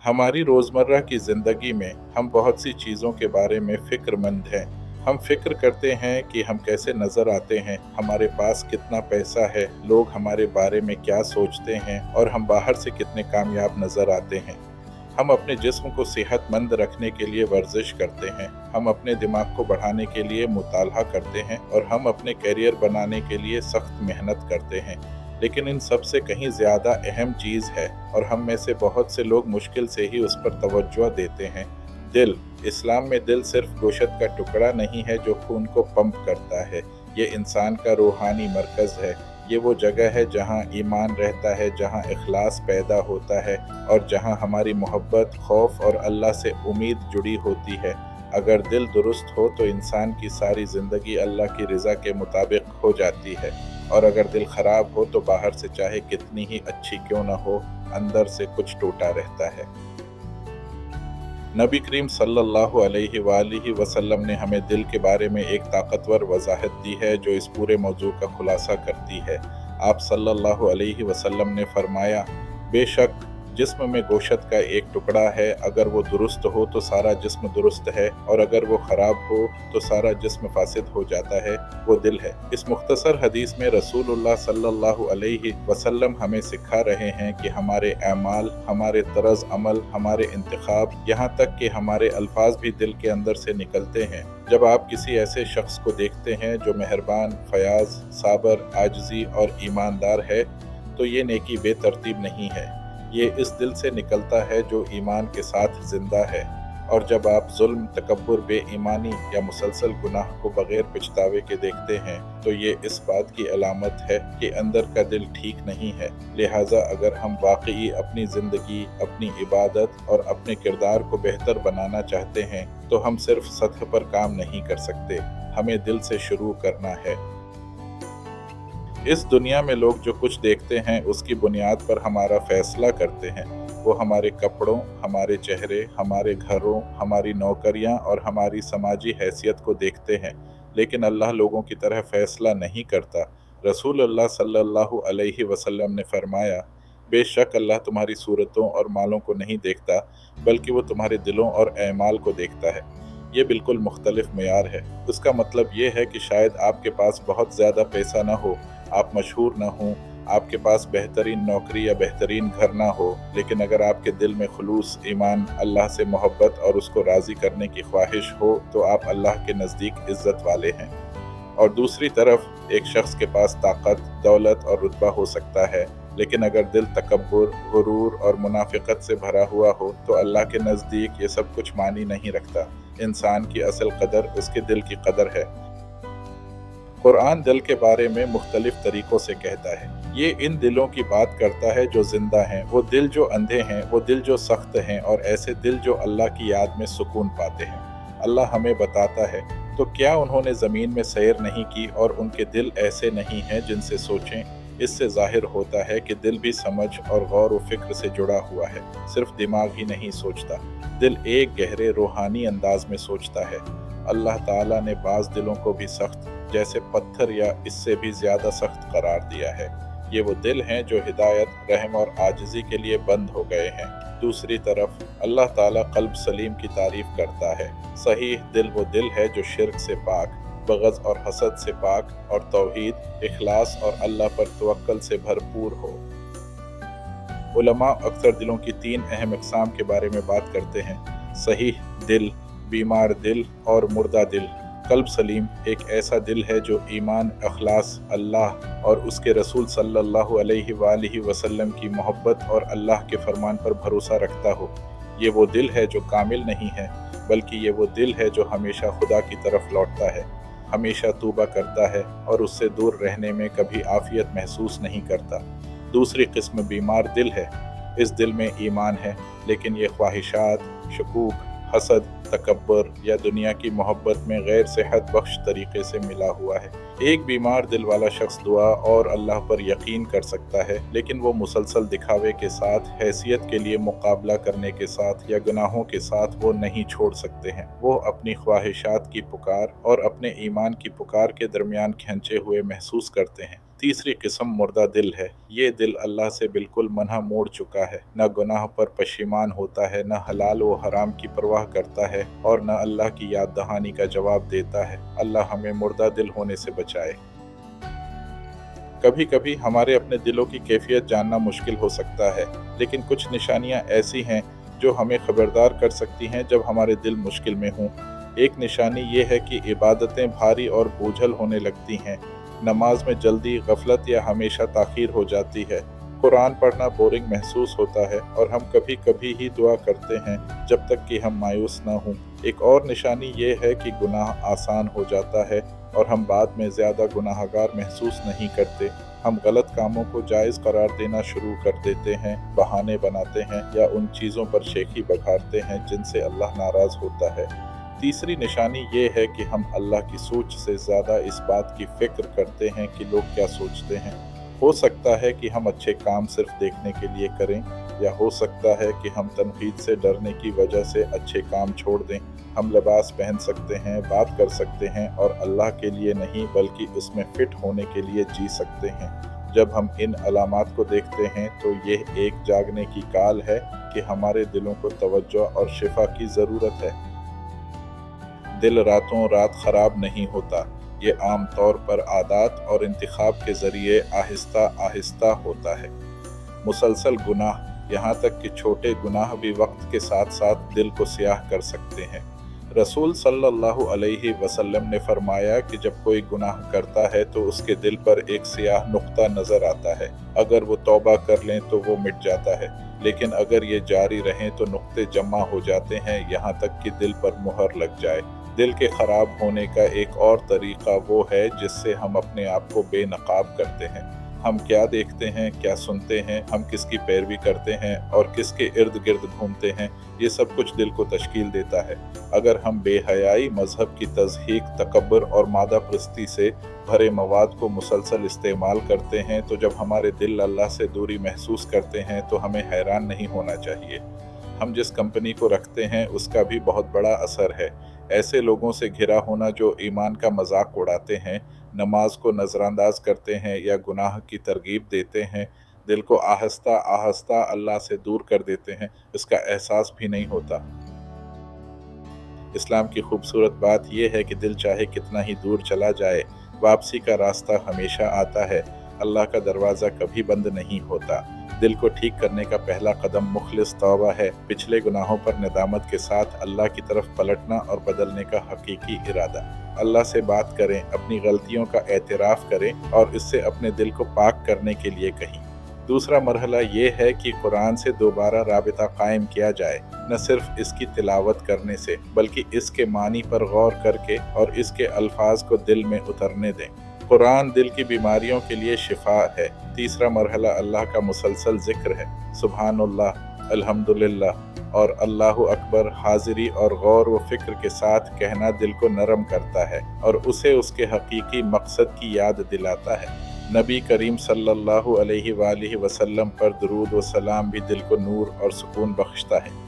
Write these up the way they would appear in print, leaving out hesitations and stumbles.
हमारी रोज़मर्रा की ज़िंदगी में हम बहुत सी चीज़ों के बारे में फ़िक्रमंद हैं। हम फ़िक्र करते हैं कि हम कैसे नज़र आते हैं, हमारे पास कितना पैसा है, लोग हमारे बारे में क्या सोचते हैं और हम बाहर से कितने कामयाब नज़र आते हैं। हम अपने जिस्म को सेहतमंद रखने के लिए वर्जिश करते हैं, हम अपने दिमाग को बढ़ाने के लिए मुतालहा करते हैं और हम अपने करियर बनाने के लिए सख्त मेहनत करते हैं। लेकिन इन सब से कहीं ज़्यादा अहम चीज़ है और हम में से बहुत से लोग मुश्किल से ही उस पर तवज्जो देते हैं। दिल। इस्लाम में दिल सिर्फ गोशत का टुकड़ा नहीं है जो खून को पंप करता है, ये इंसान का रूहानी मरकज़ है। ये वो जगह है जहाँ ईमान रहता है, जहाँ इखलास पैदा होता है और जहाँ हमारी मोहब्बत, खौफ और अल्लाह से उम्मीद जुड़ी होती है। अगर दिल दुरुस्त हो तो इंसान की सारी ज़िंदगी अल्लाह की रज़ा के मुताबिक हो जाती है, और अगर दिल ख़राब हो तो बाहर से चाहे कितनी ही अच्छी क्यों न हो, अंदर से कुछ टूटा रहता है। नबी करीम सल्लल्लाहु अलैहि वसल्लम ने हमें दिल के बारे में एक ताकतवर वजाहत दी है जो इस पूरे मौजू का खुलासा करती है। आप सल्लल्लाहु अलैहि वसल्लम ने फरमाया, बेशक जिस्म में गोशत का एक टुकड़ा है, अगर वो दुरुस्त हो तो सारा जिस्म दुरुस्त है, और अगर वो ख़राब हो तो सारा जिस्म फासिद हो जाता है, वो दिल है। इस मुख्तसर हदीस में रसूलुल्लाह सल्लल्लाहु अलैहि वसल्लम हमें सिखा रहे हैं कि हमारे अमाल, हमारे तर्ज अमल, हमारे इंतखाब, यहाँ तक कि हमारे अल्फाज भी दिल के अंदर से निकलते हैं। जब आप किसी ऐसे शख्स को देखते हैं जो मेहरबान, फयाज, साबर, आजिज़ी और ईमानदार है, तो ये नेकी बेतरतीब नहीं है, ये इस दिल से निकलता है जो ईमान के साथ जिंदा है। और जब आप जुल्म, तकब्बुर, बेईमानी या मुसलसल गुनाह को बगैर पछतावे के देखते हैं, तो ये इस बात की अलामत है कि अंदर का दिल ठीक नहीं है। लिहाजा अगर हम वाकई अपनी ज़िंदगी, अपनी इबादत और अपने किरदार को बेहतर बनाना चाहते हैं, तो हम सिर्फ सतह पर काम नहीं कर सकते, हमें दिल से शुरू करना है। इस दुनिया में लोग जो कुछ देखते हैं उसकी बुनियाद पर हमारा फैसला करते हैं। वो हमारे कपड़ों, हमारे चेहरे, हमारे घरों, हमारी नौकरियां और हमारी समाजी हैसियत को देखते हैं, लेकिन अल्लाह लोगों की तरह फैसला नहीं करता। रसूलुल्लाह सल्लल्लाहु अलैहि वसल्लम ने फरमाया, बेशक अल्लाह तुम्हारी सूरतों और मालों को नहीं देखता, बल्कि वो तुम्हारे दिलों और अमाल को देखता है। ये बिल्कुल मुख्तलिफ मेयार है। उसका मतलब ये है कि शायद आपके पास बहुत ज़्यादा पैसा ना हो, आप मशहूर ना हों, आपके पास बेहतरीन नौकरी या बेहतरीन घर ना हो, लेकिन अगर आपके दिल में खुलूस, ईमान, अल्लाह से मोहब्बत और उसको राज़ी करने की ख्वाहिश हो, तो आप अल्लाह के नज़दीक इज़्ज़त वाले हैं। और दूसरी तरफ एक शख्स के पास ताकत, दौलत और रुतबा हो सकता है, लेकिन अगर दिल तकब्बुर, गुरूर और मुनाफिकत से भरा हुआ हो, तो अल्लाह के नज़दीक ये सब कुछ मानी नहीं रखता। इंसान की असल कदर उसके दिल की कदर है। कुरान दिल के बारे में मुख्तलिफ तरीक़ों से कहता है। ये इन दिलों की बात करता है जो ज़िंदा हैं, वो दिल जो अंधे हैं, वो दिल जो सख्त हैं, और ऐसे दिल जो अल्लाह की याद में सुकून पाते हैं। अल्लाह हमें बताता है, तो क्या उन्होंने ज़मीन में सैर नहीं की और उनके दिल ऐसे नहीं हैं जिनसे सोचें। इससे ज़ाहिर होता है कि दिल भी समझ और गौर व फिक्र से जुड़ा हुआ है, सिर्फ दिमाग ही नहीं सोचता। दिल एक गहरे रूहानी अंदाज में सोचता है। अल्लाह ताला ने बाज़ दिलों को भी सख्त, जैसे पत्थर या इससे भी ज़्यादा सख्त करार दिया है। ये वो दिल हैं जो हिदायत, रहम और आजिज़ी के लिए बंद हो गए हैं। दूसरी तरफ अल्लाह ताला क़ल्ब सलीम की तारीफ़ करता है। सहीह दिल वो दिल है जो शिर्क से पाक, बग़ज़ और हसद से पाक और तौहीद, इखलास और अल्लाह पर तवक्कुल से भरपूर हो। उलमा अक्सर दिलों की 3 अहम अक़साम के बारे में बात करते हैं: सहीह दिल, बीमार दिल और मुर्दा दिल। क़ल्ब सलीम एक ऐसा दिल है जो ईमान, अखलास, अल्लाह और उसके रसूल सल्लल्लाहु अलैहि वसल्लम की मोहब्बत और अल्लाह के फरमान पर भरोसा रखता हो। ये वो दिल है जो कामिल नहीं है, बल्कि ये वो दिल है जो हमेशा खुदा की तरफ लौटता है, हमेशा तौबा करता है और उससे दूर रहने में कभी आफियत महसूस नहीं करता। दूसरी किस्म बीमार दिल है। इस दिल में ईमान है, लेकिन ये ख्वाहिशात, शकूक, हसद, तकब्बर या दुनिया की मोहब्बत में गैर सेहत बख्श तरीके से मिला हुआ है। एक बीमार दिल वाला शख्स दुआ और अल्लाह पर यकीन कर सकता है, लेकिन वो मुसलसल दिखावे के साथ, हैसियत के लिए मुकाबला करने के साथ या गुनाहों के साथ वो नहीं छोड़ सकते हैं। वो अपनी ख्वाहिशात की पुकार और अपने ईमान की पुकार के दरमियान खींचे हुए महसूस करते हैं। तीसरी किस्म मुर्दा दिल है। ये दिल अल्लाह से बिल्कुल मनहा मोड़ चुका है, न गुनाह पर पशेमान होता है, न हलाल व हराम की परवाह करता है और न अल्लाह की याद दहानी का जवाब देता है। अल्लाह हमें मुर्दा दिल होने से बचाए। कभी कभी हमारे अपने दिलों की कैफियत जानना मुश्किल हो सकता है, लेकिन कुछ निशानियां ऐसी हैं जो हमें खबरदार कर सकती हैं जब हमारे दिल मुश्किल में हों। एक निशानी ये है कि इबादतें भारी और बोझल होने लगती हैं। नमाज में जल्दी, गफलत या हमेशा ताख़ीर हो जाती है। कुरान पढ़ना बोरिंग महसूस होता है और हम कभी कभी ही दुआ करते हैं जब तक कि हम मायूस ना हों। एक और निशानी ये है कि गुनाह आसान हो जाता है और हम बाद में ज़्यादा गुनाहगार महसूस नहीं करते। हम गलत कामों को जायज़ करार देना शुरू कर देते हैं, बहाने बनाते हैं या उन चीज़ों पर शेखी बघारते हैं जिनसे अल्लाह नाराज़ होता है। तीसरी निशानी ये है कि हम अल्लाह की सोच से ज़्यादा इस बात की फ़िक्र करते हैं कि लोग क्या सोचते हैं। हो सकता है कि हम अच्छे काम सिर्फ देखने के लिए करें, या हो सकता है कि हम तनकीद से डरने की वजह से अच्छे काम छोड़ दें। हम लिबास पहन सकते हैं, बात कर सकते हैं और अल्लाह के लिए नहीं बल्कि उसमें फ़िट होने के लिए जी सकते हैं। जब हम इन अलामात को देखते हैं तो ये एक जागने की काल है कि हमारे दिलों को तवज्जो और शिफा की ज़रूरत है। दिल रातों रात ख़राब नहीं होता, ये आम तौर पर आदत और इंतखाब के ज़रिए आहिस्ता आहिस्ता होता है। मुसलसल गुनाह, यहाँ तक कि छोटे गुनाह भी वक्त के साथ साथ दिल को स्याह कर सकते हैं। रसूल सल्लल्लाहु अलैहि वसल्लम ने फरमाया कि जब कोई गुनाह करता है तो उसके दिल पर एक स्याह नुक्ता नज़र आता है। अगर वो तौबा कर लें तो वो मिट जाता है, लेकिन अगर ये जारी रहें तो नुक्ते जमा हो जाते हैं, यहाँ तक कि दिल पर मुहर लग जाए। दिल के ख़राब होने का एक और तरीक़ा वो है जिससे हम अपने आप को बेनकाब करते हैं। हम क्या देखते हैं, क्या सुनते हैं, हम किसकी पैरवी करते हैं और किसके इर्द गिर्द घूमते हैं, ये सब कुछ दिल को तश्कील देता है। अगर हम बेहयाई, मजहब की तज़हीक, तकब्बुर और मादा परस्ती से भरे मवाद को मुसलसल इस्तेमाल करते हैं तो जब हमारे दिल अल्लाह से दूरी महसूस करते हैं तो हमें हैरान नहीं होना चाहिए। हम जिस कंपनी को रखते हैं उसका भी बहुत बड़ा असर है। ऐसे लोगों से घिरा होना जो ईमान का मजाक उड़ाते हैं, नमाज को नज़रअंदाज करते हैं या गुनाह की तरगीब देते हैं, दिल को आहिस्ता आहिस्ता अल्लाह से दूर कर देते हैं, इसका एहसास भी नहीं होता। इस्लाम की खूबसूरत बात यह है कि दिल चाहे कितना ही दूर चला जाए, वापसी का रास्ता हमेशा आता है। अल्लाह का दरवाज़ा कभी बंद नहीं होता। दिल को ठीक करने का पहला कदम मुखलिस तौबा है, पिछले गुनाहों पर निदामत के साथ अल्लाह की तरफ पलटना और बदलने का हकीकी इरादा। अल्लाह से बात करें, अपनी गलतियों का एतराफ़ करें और इससे अपने दिल को पाक करने के लिए कहें। दूसरा मरहला ये है कि कुरान से दोबारा राबिता कायम किया जाए, न सिर्फ इसकी तिलावत करने से बल्कि इसके मानी पर गौर करके और इसके अल्फाज को दिल में उतरने दें। कुरान दिल की बीमारियों के लिए शिफा है। तीसरा मरहला अल्लाह का मुसलसल जिक्र है। सुबहानल्लाह, अल्हम्दुलिल्लाह और अल्लाहु अकबर हाजिरी और गौर व फिक्र के साथ कहना दिल को नरम करता है और उसे उसके हकीकी मकसद की याद दिलाता है। नबी करीम सल्लल्लाहु अलैहि वसल्लम पर दुरूद व सलाम भी दिल को नूर और सुकून बख्शता है।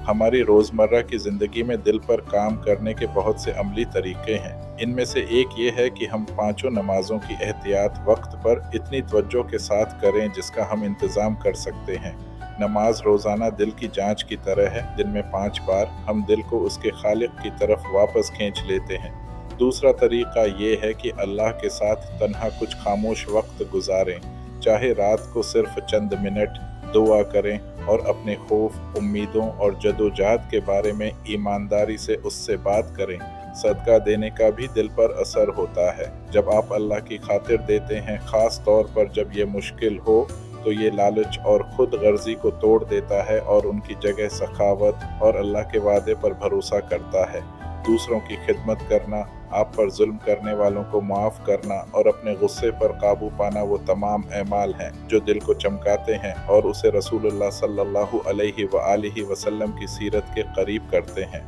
हमारी रोज़मर्रा की ज़िंदगी में दिल पर काम करने के बहुत से अमली तरीक़े हैं। इनमें से एक ये है कि हम पाँचों नमाज़ों की एहतियात वक्त पर इतनी तवज्जो के साथ करें जिसका हम इंतज़ाम कर सकते हैं। नमाज रोज़ाना दिल की जांच की तरह है। दिन में 5 बार हम दिल को उसके खालिक की तरफ वापस खींच लेते हैं। दूसरा तरीक़ा ये है कि अल्लाह के साथ तन्हा कुछ खामोश वक्त गुजारें, चाहे रात को सिर्फ चंद मिनट दुआ करें और अपने खौफ, उम्मीदों और जदोजहद के बारे में ईमानदारी से उससे बात करें। सदका देने का भी दिल पर असर होता है। जब आप अल्लाह की खातिर देते हैं, ख़ास तौर पर जब ये मुश्किल हो, तो ये लालच और खुद गर्जी को तोड़ देता है और उनकी जगह सखावत और अल्लाह के वादे पर भरोसा करता है। दूसरों की खिदमत करना, आप पर जुल्म करने वालों को माफ़ करना और अपने गुस्से पर काबू पाना वो तमाम अमाल हैं जो दिल को चमकाते हैं और उसे रसूलुल्लाह सल्लल्लाहु अलैहि वसल्लम की सीरत के करीब करते हैं।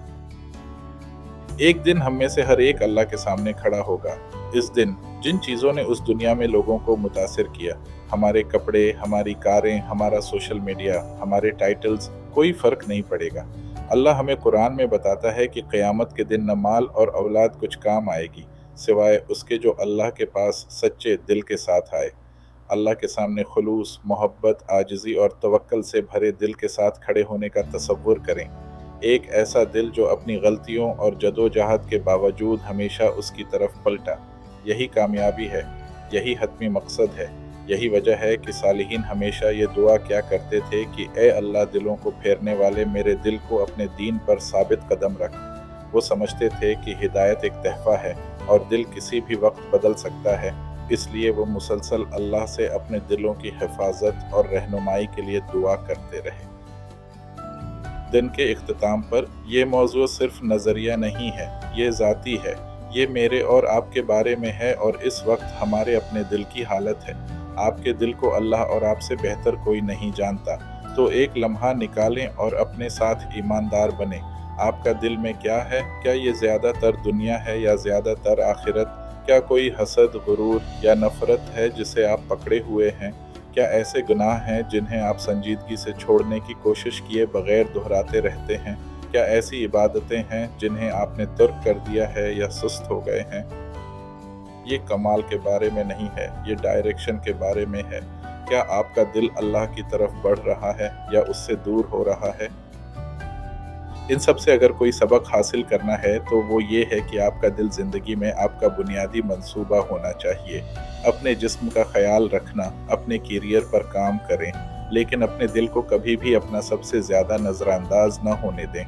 एक दिन हम में से हर एक अल्लाह के सामने खड़ा होगा। इस दिन जिन चीज़ों ने उस दुनिया में लोगों को मुतासिर किया, हमारे कपड़े, हमारी कारें, हमारा सोशल मीडिया, हमारे टाइटल्स, कोई फ़र्क नहीं पड़ेगा। अल्लाह हमें कुरान में बताता है कि क़यामत के दिन न माल और औलाद कुछ काम आएगी, सिवाय उसके जो अल्लाह के पास सच्चे दिल के साथ आए। अल्लाह के सामने खुलूस, मोहब्बत, आजिज़ी और तवक्कल से भरे दिल के साथ खड़े होने का तसव्वुर करें। एक ऐसा दिल जो अपनी गलतियों और जदोजहद के बावजूद हमेशा उसकी तरफ पलटा। यही कामयाबी है, यही हतमी मकसद है। यही वजह है कि सालिहीन हमेशा ये दुआ किया करते थे कि ए अल्लाह, दिलों को फेरने वाले, मेरे दिल को अपने दीन पर साबित कदम रख। वो समझते थे कि हिदायत एक तहफ़ा है और दिल किसी भी वक्त बदल सकता है, इसलिए वो मुसलसल अल्लाह से अपने दिलों की हिफाजत और रहनुमाई के लिए दुआ करते रहे। दिन के इख्तिताम पर ये मौज़ू सिर्फ नज़रिया नहीं है, ये ज़ाती है। ये मेरे और आपके बारे में है और इस वक्त हमारे अपने दिल की हालत है। आपके दिल को अल्लाह और आपसे बेहतर कोई नहीं जानता। तो एक लम्हा निकालें और अपने साथ ईमानदार बनें। आपका दिल में क्या है? क्या ये ज़्यादातर दुनिया है या ज़्यादातर आखिरत? क्या कोई हसद, गुरूर या नफ़रत है जिसे आप पकड़े हुए हैं? क्या ऐसे गुनाह हैं जिन्हें आप संजीदगी से छोड़ने की कोशिश किए बगैर दोहराते रहते हैं? क्या ऐसी इबादतें हैं जिन्हें आपने तर्क कर दिया है या सुस्त हो गए हैं? ये कमाल के बारे में नहीं है, ये डायरेक्शन के बारे में है। क्या आपका दिल अल्लाह की तरफ बढ़ रहा है या उससे दूर हो रहा है? इन सब से अगर कोई सबक हासिल करना है तो वो ये है कि आपका दिल ज़िंदगी में आपका बुनियादी मंसूबा होना चाहिए। अपने जिस्म का ख़याल रखना, अपने करियर पर काम करें, लेकिन अपने दिल को कभी भी अपना सबसे ज़्यादा नज़रअंदाज न होने दें,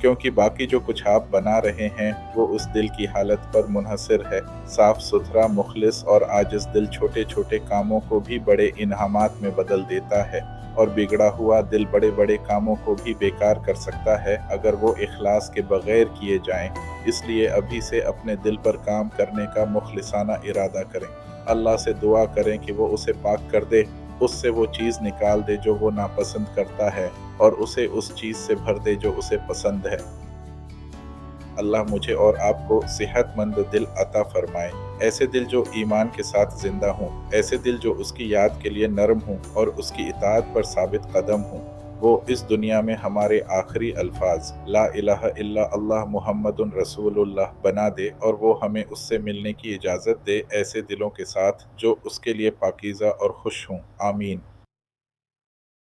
क्योंकि बाकी जो कुछ आप बना रहे हैं वो उस दिल की हालत पर मुनहसर है। साफ़ सुथरा, मुखलिस और आजिज़ दिल छोटे छोटे कामों को भी बड़े इनामात में बदल देता है, और बिगड़ा हुआ दिल बड़े बड़े कामों को भी बेकार कर सकता है अगर वो इखलास के बगैर किए जाएं। इसलिए अभी से अपने दिल पर काम करने का मुखलिसाना इरादा करें। अल्लाह से दुआ करें कि वो उसे पाक कर दे, उससे वो चीज़ निकाल दे जो वो नापसंद करता है, और उसे उस चीज़ से भर दे जो उसे पसंद है। अल्लाह मुझे और आपको सेहतमंद दिल अता फरमाए। ऐसे दिल जो ईमान के साथ जिंदा हों, ऐसे दिल जो उसकी याद के लिए नरम हों और उसकी इताअत पर साबित कदम हों। वो इस दुनिया में हमारे आखिरी अल्फाज ला इलाहा इल्ला अल्लाह मुहम्मदुन रसूलुल्लाह बना दे, और वो हमें उससे मिलने की इजाज़त दे ऐसे दिलों के साथ जो उसके लिए पाकीज़ा और खुश हों। आमीन।